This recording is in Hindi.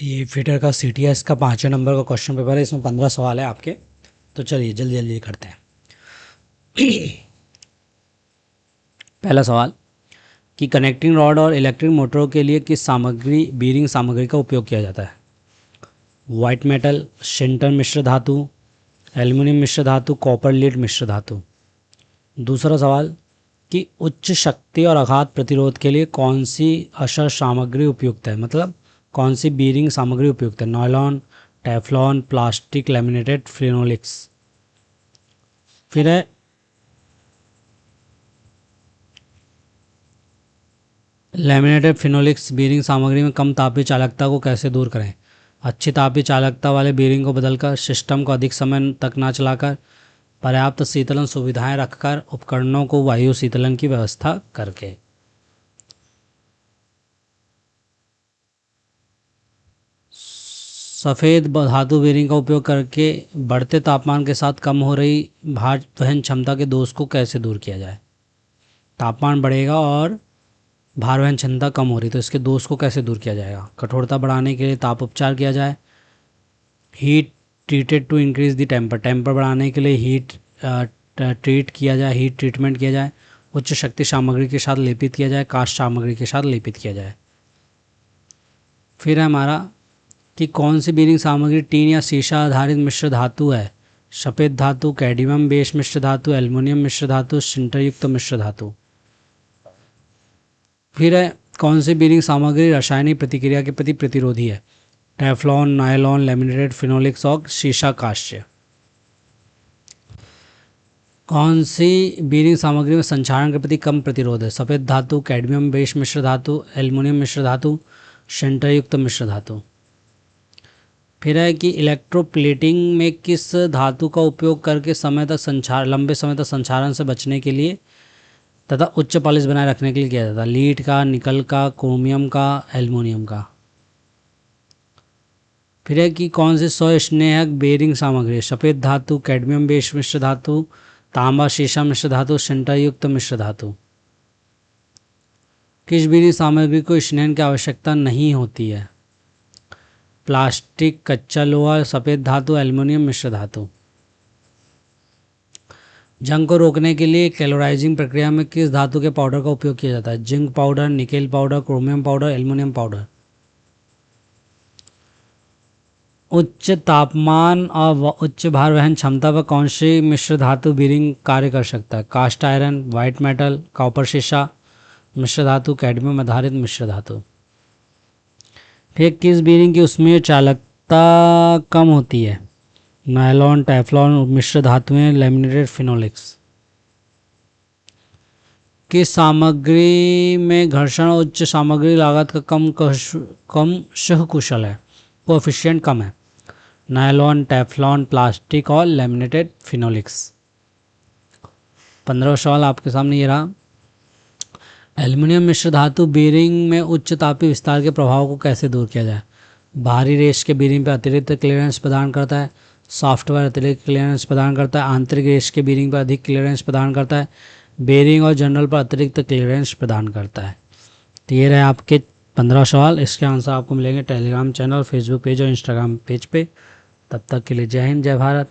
ये फिटर का CTS का 5वें नंबर का क्वेश्चन पेपर है। इसमें 15 सवाल है आपके। तो चलिए जल्दी जल्दी करते हैं। पहला सवाल कि कनेक्टिंग रॉड और इलेक्ट्रिक मोटरों के लिए किस सामग्री बीरिंग सामग्री का उपयोग किया जाता है? वाइट मेटल, सिंटर मिश्र धातु, एल्युमिनियम मिश्र धातु, कॉपर लीड मिश्र धातु। दूसरा सवाल कि उच्च शक्ति और आघात प्रतिरोध के लिए कौन सी असर सामग्री उपयुक्त है, मतलब कौन सी बीरिंग सामग्री उपयुक्त है? Nylon, Teflon, plastic, laminated phenolics. फिर है लैमिनेटेड फिनोलिक्स बीरिंग सामग्री में कम तापीय चालकता को कैसे दूर करें? अच्छी तापीय चालकता वाले बीरिंग को बदलकर, सिस्टम को अधिक समय तक ना चलाकर, पर्याप्त शीतलन सुविधाएं रखकर, उपकरणों को वायु शीतलन की व्यवस्था करके। सफ़ेद धातु बीरिंग का उपयोग करके बढ़ते तापमान के साथ कम हो रही भार वहन क्षमता के दोष को कैसे दूर किया जाए? तापमान बढ़ेगा और भार वहन क्षमता कम हो रही, तो इसके दोष को कैसे दूर किया जाएगा? कठोरता बढ़ाने के लिए ताप उपचार किया जाए। Heat treated to increase the temper बढ़ाने के लिए हीट ट्रीट किया जाए, हीट ट्रीटमेंट किया जाए। उच्च शक्ति सामग्री के साथ लेपित किया जाए, कास्ट सामग्री के साथ लेपित किया जाए। फिर है हमारा कि कौन सी बीरिंग सामग्री टीन या शीशा आधारित मिश्र धातु है? सफ़ेद धातु, कैडमियम बेस मिश्र धातु, एल्युमिनियम मिश्र धातु, सिंटरयुक्त मिश्र धातु। फिर है कौन सी बीरिंग सामग्री रासायनिक प्रतिक्रिया के प्रति प्रतिरोधी है? टेफ्लॉन, नायलॉन, लैमिनेटेड फिनोलिक्स और शीशा कांस्य। कौन सी बीरिंग सामग्री में संक्षारण के प्रति कम प्रतिरोध है? सफ़ेद धातु, कैडमियम बेस मिश्र धातु, एल्युमिनियम मिश्र धातु, सिंटरयुक्त मिश्र धातु। फिर है कि इलेक्ट्रोप्लेटिंग में किस धातु का उपयोग करके लंबे समय तक संक्षारण से बचने के लिए तथा उच्च पॉलिश बनाए रखने के लिए किया जाता है? लीड का, निकल का, क्रोमियम का, एल्युमिनियम का। फिर है कि कौन से स्वस्नेहक बेरिंग सामग्री? सफ़ेद धातु, कैडमियम बेस मिश्र धातु, तांबा शीशा मिश्र धातु, सिंटरयुक्त मिश्र धातु। किस बीरिंग सामग्री को स्नेहन की आवश्यकता नहीं होती है? प्लास्टिक, कच्चा लोहा, सफ़ेद धातु, एल्युमिनियम मिश्र धातु। जंग को रोकने के लिए कैलोराइजिंग प्रक्रिया में किस धातु के पाउडर का उपयोग किया जाता है? Zinc powder, nickel powder, chromium powder, aluminium powder. उच्च तापमान और उच्च भार वहन क्षमता पर कौन सी मिश्र धातु बीरिंग कार्य कर सकता है? Cast iron, white metal, copper शीशा मिश्र धातु, कैडमियम आधारित मिश्र धातु। फिर किस बीरिंग की उसमें चालकता कम होती है? नायलॉन, टेफ्लॉन मिश्र धातुएं, लैमिनेटेड फिनोलिक्स। किस सामग्री में घर्षण उच्च सामग्री लागत का कम सहकुशल है, कोएफिशिएंट कम है? नायलॉन, टेफ्लॉन, प्लास्टिक और लैमिनेटेड फिनोलिक्स। 15वां सवाल आपके सामने ये रहा। एल्युमिनियम मिश्र धातु बीरिंग में उच्च तापीय विस्तार के प्रभाव को कैसे दूर किया जाए? बाहरी रेश के बीरिंग पर अतिरिक्त क्लियरेंस प्रदान करता है। सॉफ्टवेयर अतिरिक्त क्लियरेंस प्रदान करता है। आंतरिक रेश के बीरिंग पर अधिक क्लियरेंस प्रदान करता है। बेरिंग और जनरल पर अतिरिक्त क्लियरेंस प्रदान करता है। तो ये रहे आपके 15 सवाल। इसके आंसर आपको मिलेंगे टेलीग्राम चैनल, फेसबुक पेज और इंस्टाग्राम पेज पे। तब तक के लिए जय हिंद, जय भारत।